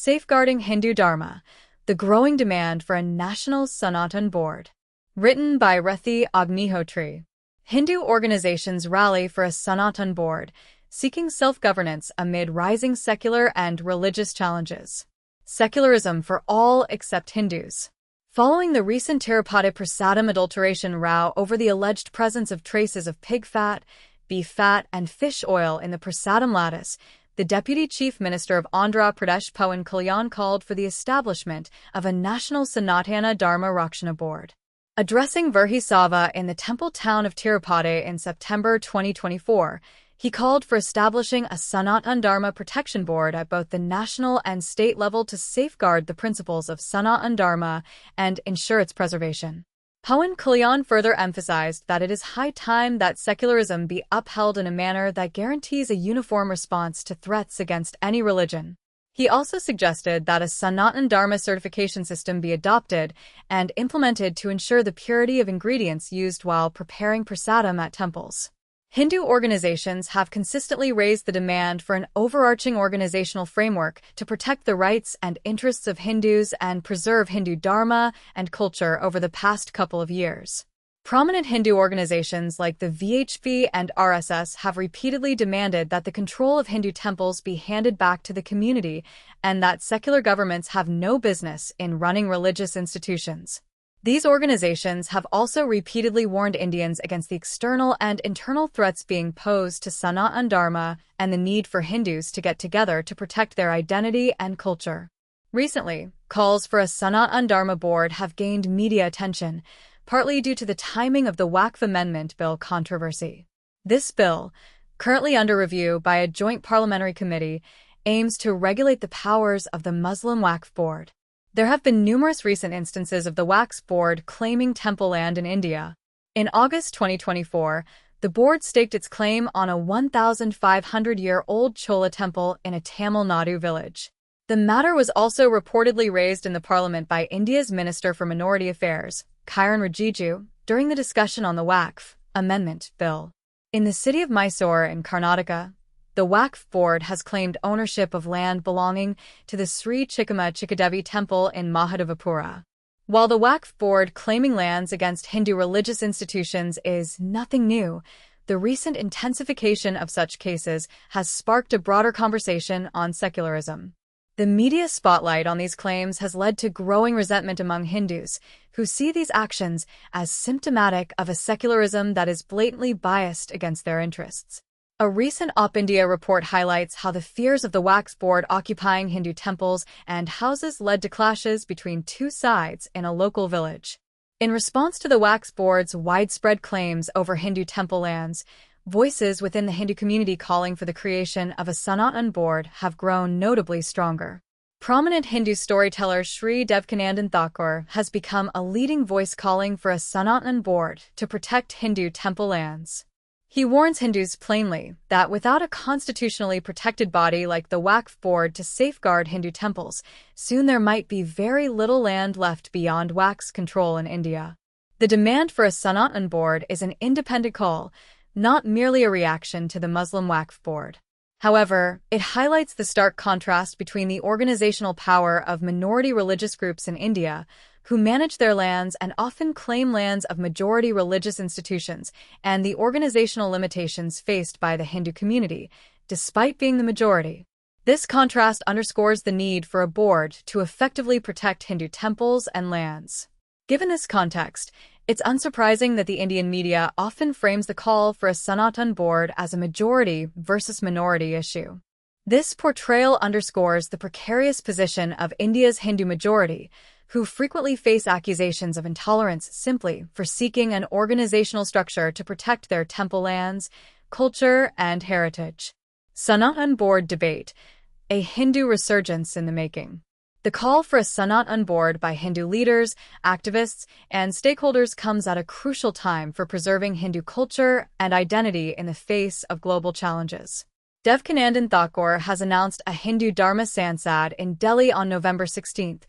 Safeguarding Hindu Dharma, the growing demand for a national Sanatan Board. Written by Rathi Agnihotri. Hindu organizations rally for a Sanatan Board, seeking self-governance amid rising secular and religious challenges. Secularism for all except Hindus. Following the recent Tirupati Prasadam adulteration row over the alleged presence of traces of pig fat, beef fat, and fish oil in the Prasadam lattice, the Deputy Chief Minister of Andhra Pradesh Pawan Kalyan called for the establishment of a national Sanatana Dharma Rakshana Board. Addressing Virhi Sabha in the temple town of Tirupati in September 2024, he called for establishing a Sanatan Dharma Protection Board at both the national and state level to safeguard the principles of Sanatan Dharma and ensure its preservation. Pawan Kalyan further emphasized that it is high time that secularism be upheld in a manner that guarantees a uniform response to threats against any religion. He also suggested that a Sanatan Dharma certification system be adopted and implemented to ensure the purity of ingredients used while preparing prasadam at temples. Hindu organizations have consistently raised the demand for an overarching organizational framework to protect the rights and interests of Hindus and preserve Hindu dharma and culture over the past couple of years. Prominent Hindu organizations like the VHP and RSS have repeatedly demanded that the control of Hindu temples be handed back to the community and that secular governments have no business in running religious institutions. These organizations have also repeatedly warned Indians against the external and internal threats being posed to Sanatan Dharma and the need for Hindus to get together to protect their identity and culture. Recently, calls for a Sanatan Dharma Board have gained media attention, partly due to the timing of the Waqf Amendment Bill controversy. This bill, currently under review by a joint parliamentary committee, aims to regulate the powers of the Muslim Waqf Board. There have been numerous recent instances of the Waqf Board claiming temple land in India. In August 2024, the board staked its claim on a 1,500-year-old Chola temple in a Tamil Nadu village. The matter was also reportedly raised in the parliament by India's Minister for Minority Affairs, Kiran Rijiju, during the discussion on the Waqf Amendment Bill. In the city of Mysore in Karnataka, the Waqf Board has claimed ownership of land belonging to the Sri Chikkama Chikkadevi Temple in Mahadevapura. While the Waqf Board claiming lands against Hindu religious institutions is nothing new, the recent intensification of such cases has sparked a broader conversation on secularism. The media spotlight on these claims has led to growing resentment among Hindus, who see these actions as symptomatic of a secularism that is blatantly biased against their interests. A recent Op India report highlights how the fears of the Waqf Board occupying Hindu temples and houses led to clashes between two sides in a local village. In response to the Waqf Board's widespread claims over Hindu temple lands, voices within the Hindu community calling for the creation of a Sanatan Board have grown notably stronger. Prominent Hindu storyteller Sri Devkinandan Thakur has become a leading voice calling for a Sanatan Board to protect Hindu temple lands. He warns Hindus plainly that without a constitutionally protected body like the Waqf Board to safeguard Hindu temples, soon there might be very little land left beyond Waqf's control in India. The demand for a Sanatan Board is an independent call, not merely a reaction to the Muslim Waqf Board. However, it highlights the stark contrast between the organizational power of minority religious groups in India, who manage their lands and often claim lands of majority religious institutions, and the organizational limitations faced by the Hindu community, despite being the majority. This contrast underscores the need for a board to effectively protect Hindu temples and lands. Given this context, it's unsurprising that the Indian media often frames the call for a Sanatan Board as a majority versus minority issue. This portrayal underscores the precarious position of India's Hindu majority, who frequently face accusations of intolerance simply for seeking an organizational structure to protect their temple lands, culture, and heritage. Sanatan Board debate, a Hindu resurgence in the making. The call for a Sanatan Board by Hindu leaders, activists, and stakeholders comes at a crucial time for preserving Hindu culture and identity in the face of global challenges. Devkinandan Thakur has announced a Hindu Dharma Sansad in Delhi on November 16th,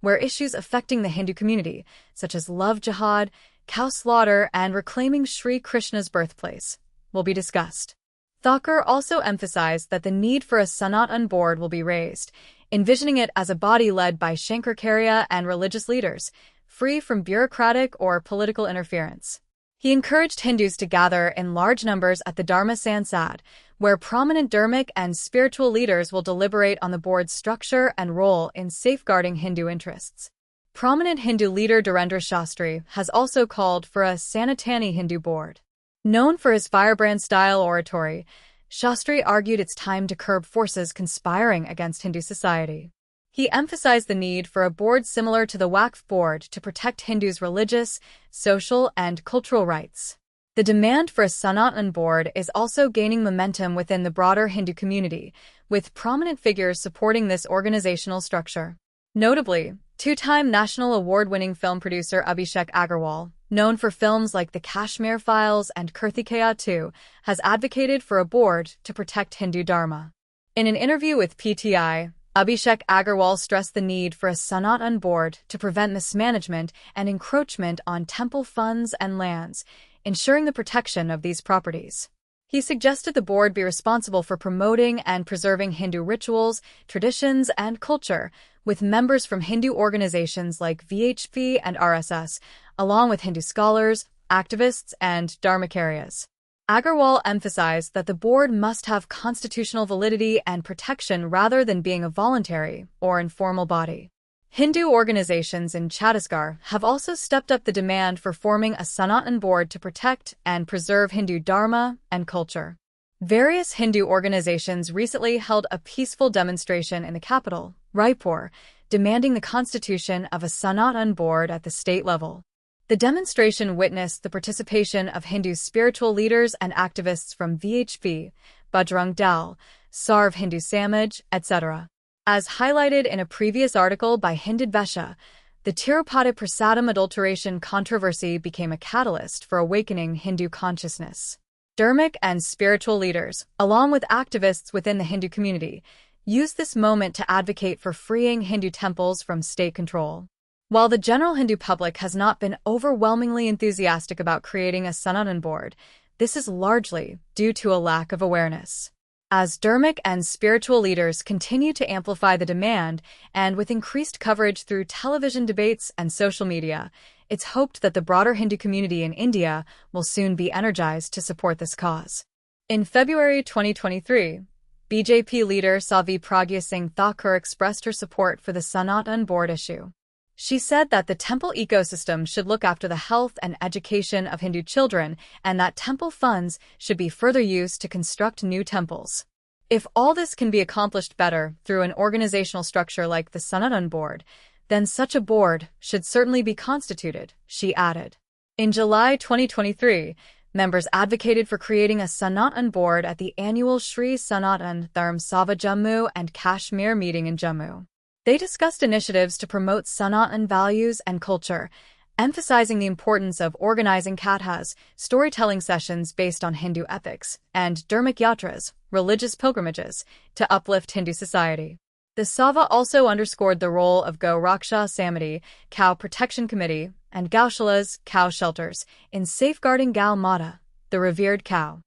where issues affecting the Hindu community, such as love jihad, cow slaughter, and reclaiming Sri Krishna's birthplace, will be discussed. Thakur also emphasized that the need for a Sanatan Board will be raised, envisioning it as a body led by Shankaracharya and religious leaders, free from bureaucratic or political interference. He encouraged Hindus to gather in large numbers at the Dharma Sansad, where prominent dharmic and spiritual leaders will deliberate on the board's structure and role in safeguarding Hindu interests. Prominent Hindu leader Dhirendra Shastri has also called for a Sanatani Hindu board. Known for his firebrand-style oratory, Shastri argued it's time to curb forces conspiring against Hindu society. He emphasized the need for a board similar to the Waqf Board to protect Hindus' religious, social, and cultural rights. The demand for a Sanatan Board is also gaining momentum within the broader Hindu community, with prominent figures supporting this organizational structure. Notably, two-time national award-winning film producer Abhishek Agarwal, known for films like The Kashmir Files and Karthikeya 2, has advocated for a board to protect Hindu Dharma. In an interview with PTI, Abhishek Agarwal stressed the need for a Sanatan Board to prevent mismanagement and encroachment on temple funds and lands, ensuring the protection of these properties. He suggested the board be responsible for promoting and preserving Hindu rituals, traditions, and culture, with members from Hindu organizations like VHP and RSS, along with Hindu scholars, activists, and dharmacharyas. Agarwal emphasized that the board must have constitutional validity and protection rather than being a voluntary or informal body. Hindu organizations in Chhattisgarh have also stepped up the demand for forming a Sanatan Board to protect and preserve Hindu Dharma and culture. Various Hindu organizations recently held a peaceful demonstration in the capital, Raipur, demanding the constitution of a Sanatan Board at the state level. The demonstration witnessed the participation of Hindu spiritual leaders and activists from VHP, Bajrang Dal, Sarv Hindu Samaj, etc. As highlighted in a previous article by Hindudvesha, the Tirupati Prasadam adulteration controversy became a catalyst for awakening Hindu consciousness. Dharmic and spiritual leaders, along with activists within the Hindu community, used this moment to advocate for freeing Hindu temples from state control. While the general Hindu public has not been overwhelmingly enthusiastic about creating a Sanatan Board, this is largely due to a lack of awareness. As dharmic and spiritual leaders continue to amplify the demand, and with increased coverage through television debates and social media, it's hoped that the broader Hindu community in India will soon be energized to support this cause. In February 2023, BJP leader Savi Pragya Singh Thakur expressed her support for the Sanatan Board issue. She said that the temple ecosystem should look after the health and education of Hindu children and that temple funds should be further used to construct new temples. If all this can be accomplished better through an organizational structure like the Sanatan Board, then such a board should certainly be constituted, she added. In July 2023, members advocated for creating a Sanatan Board at the annual Sri Sanatan Dharma Sabha Jammu and Kashmir meeting in Jammu. They discussed initiatives to promote Sanatan values and culture, emphasizing the importance of organizing kathas, storytelling sessions based on Hindu epics, and dharmic yatras, religious pilgrimages, to uplift Hindu society. The Sabha also underscored the role of Go Raksha Samiti, Cow Protection Committee, and Gaushalas, cow shelters, in safeguarding Gal Mata, the revered cow.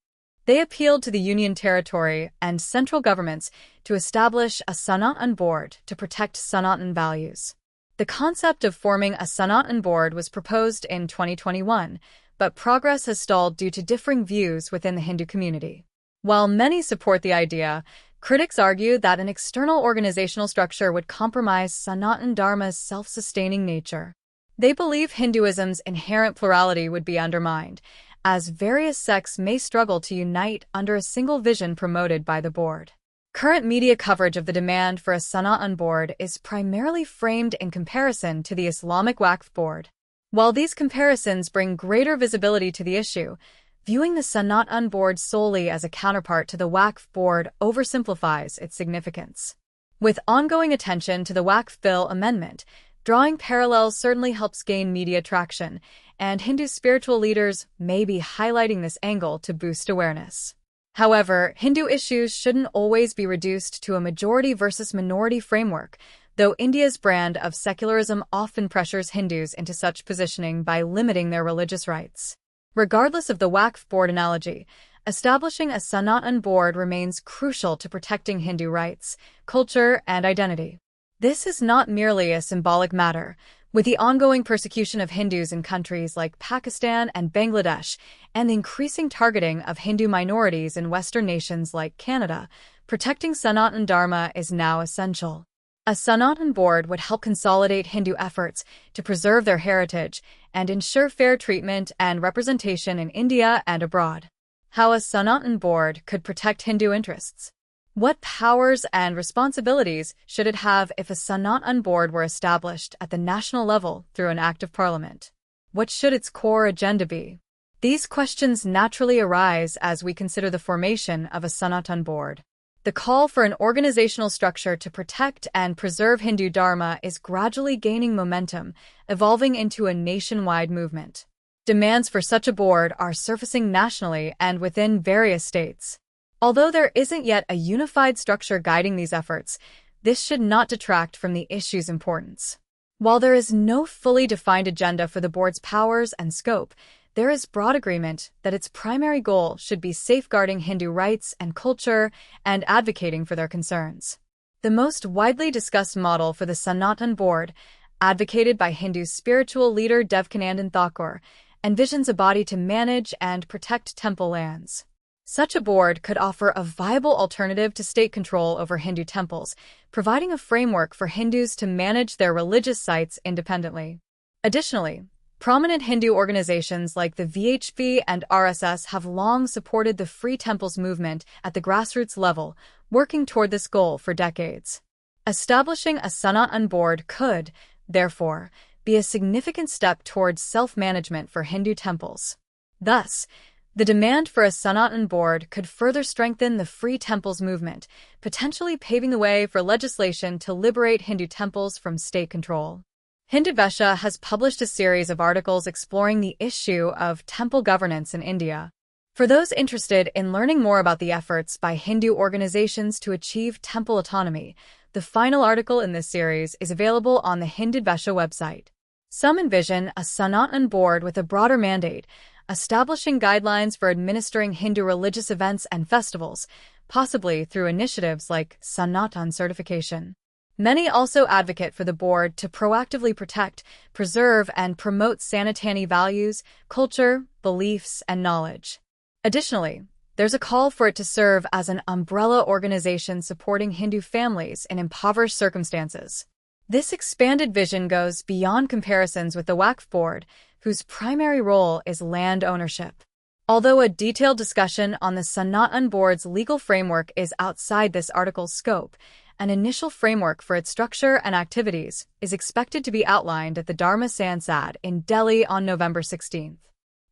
They appealed to the Union Territory and central governments to establish a Sanatan Board to protect Sanatan values. The concept of forming a Sanatan Board was proposed in 2021, but progress has stalled due to differing views within the Hindu community. While many support the idea, critics argue that an external organizational structure would compromise Sanatan Dharma's self-sustaining nature. They believe Hinduism's inherent plurality would be undermined, as various sects may struggle to unite under a single vision promoted by the board. Current media coverage of the demand for a Sanatan Board is primarily framed in comparison to the Islamic Waqf Board. While these comparisons bring greater visibility to the issue, viewing the Sanatan Board solely as a counterpart to the Waqf Board oversimplifies its significance. With ongoing attention to the Waqf Bill amendment, drawing parallels certainly helps gain media traction, and Hindu spiritual leaders may be highlighting this angle to boost awareness. However, Hindu issues shouldn't always be reduced to a majority versus minority framework, though India's brand of secularism often pressures Hindus into such positioning by limiting their religious rights. Regardless of the Waqf Board analogy, Establishing a Sanatan Board remains crucial to protecting Hindu rights, culture, and identity. This is not merely a symbolic matter. With the ongoing persecution of Hindus in countries like Pakistan and Bangladesh, and the increasing targeting of Hindu minorities in Western nations like Canada, protecting Sanatan Dharma is now essential. A Sanatan Board would help consolidate Hindu efforts to preserve their heritage and ensure fair treatment and representation in India and abroad. How a Sanatan Board could protect Hindu interests. What powers and responsibilities should it have if a Sanatan Board were established at the national level through an act of parliament? What should its core agenda be? These questions naturally arise as we consider the formation of a Sanatan Board. The call for an organizational structure to protect and preserve Hindu Dharma is gradually gaining momentum, evolving into a nationwide movement. Demands for such a board are surfacing nationally and within various states. Although there isn't yet a unified structure guiding these efforts, this should not detract from the issue's importance. While there is no fully defined agenda for the board's powers and scope, there is broad agreement that its primary goal should be safeguarding Hindu rights and culture and advocating for their concerns. The most widely discussed model for the Sanatan Board, advocated by Hindu spiritual leader Devkinandan Thakur, envisions a body to manage and protect temple lands. Such a board could offer a viable alternative to state control over Hindu temples, providing a framework for Hindus to manage their religious sites independently. Additionally, prominent Hindu organizations like the VHP and RSS have long supported the Free Temples movement at the grassroots level, working toward this goal for decades. Establishing a Sanatan Board could, therefore, be a significant step towards self-management for Hindu temples. Thus, the demand for a Sanatan Board could further strengthen the Free Temples movement, potentially paving the way for legislation to liberate Hindu temples from state control. Hindudvesha has published a series of articles exploring the issue of temple governance in India. For those interested in learning more about the efforts by Hindu organizations to achieve temple autonomy, the final article in this series is available on the Hindudvesha website. Some envision a Sanatan Board with a broader mandate, establishing guidelines for administering Hindu religious events and festivals, possibly through initiatives like Sanatan certification. Many also advocate for the board to proactively protect, preserve, and promote Sanatani values, culture, beliefs, and knowledge. Additionally, there's a call for it to serve as an umbrella organization supporting Hindu families in impoverished circumstances. This expanded vision goes beyond comparisons with the Waqf Board, whose primary role is land ownership. Although a detailed discussion on the Sanatan Board's legal framework is outside this article's scope, an initial framework for its structure and activities is expected to be outlined at the Dharma Sansad in Delhi on November 16th.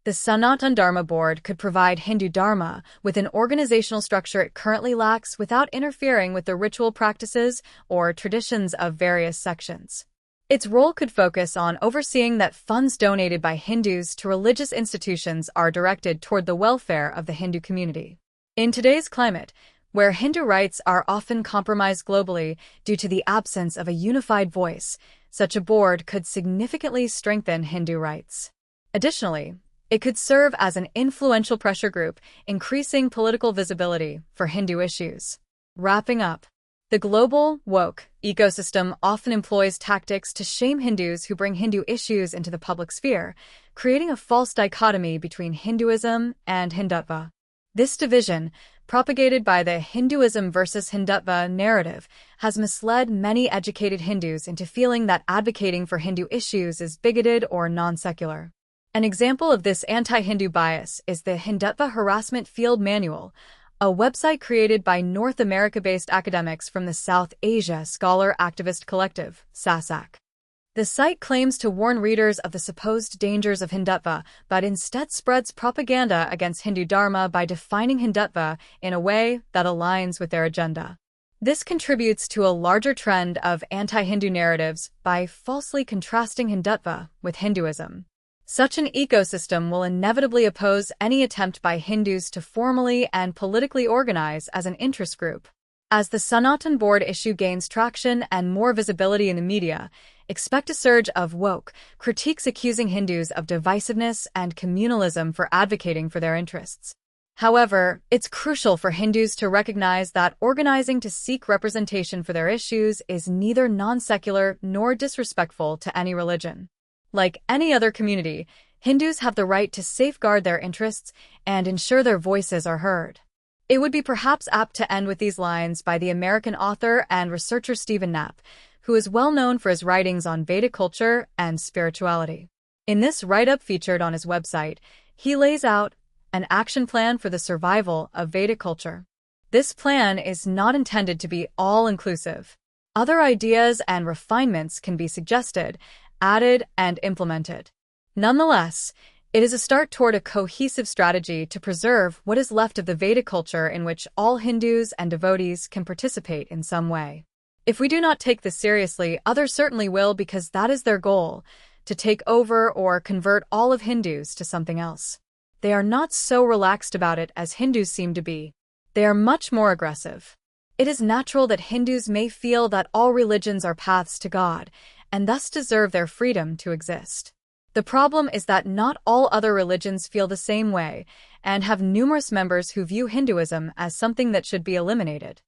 The Sanatan Dharma Board could provide Hindu Dharma with an organizational structure it currently lacks without interfering with the ritual practices or traditions of various sections. Its role could focus on overseeing that funds donated by Hindus to religious institutions are directed toward the welfare of the Hindu community. In today's climate, where Hindu rights are often compromised globally due to the absence of a unified voice, such a board could significantly strengthen Hindu rights. Additionally, it could serve as an influential pressure group, increasing political visibility for Hindu issues. Wrapping up, the global, woke ecosystem often employs tactics to shame Hindus who bring Hindu issues into the public sphere, creating a false dichotomy between Hinduism and Hindutva. This division, propagated by the Hinduism versus Hindutva narrative, has misled many educated Hindus into feeling that advocating for Hindu issues is bigoted or non-secular. An example of this anti-Hindu bias is the Hindutva Harassment Field Manual, a website created by North America-based academics from the South Asia Scholar Activist Collective, SASAC. The site claims to warn readers of the supposed dangers of Hindutva, but instead spreads propaganda against Hindu Dharma by defining Hindutva in a way that aligns with their agenda. This contributes to a larger trend of anti-Hindu narratives by falsely contrasting Hindutva with Hinduism. Such an ecosystem will inevitably oppose any attempt by Hindus to formally and politically organize as an interest group. As the Sanatan Board issue gains traction and more visibility in the media, expect a surge of woke critiques accusing Hindus of divisiveness and communalism for advocating for their interests. However, it's crucial for Hindus to recognize that organizing to seek representation for their issues is neither non-secular nor disrespectful to any religion. Like any other community, Hindus have the right to safeguard their interests and ensure their voices are heard. It would be perhaps apt to end with these lines by the American author and researcher Stephen Knapp, who is well known for his writings on Vedic culture and spirituality. In this write-up featured on his website, he lays out an action plan for the survival of Vedic culture. This plan is not intended to be all-inclusive. Other ideas and refinements can be suggested, added, and implemented. Nonetheless, it is a start toward a cohesive strategy to preserve what is left of the Vedic culture in which all Hindus and devotees can participate in some way. If we do not take this seriously, others certainly will, because that is their goal, to take over or convert all of Hindus to something else. They are not so relaxed about it as Hindus seem to be. They are much more aggressive. It is natural that Hindus may feel that all religions are paths to God, and thus deserve their freedom to exist. The problem is that not all other religions feel the same way, and have numerous members who view Hinduism as something that should be eliminated.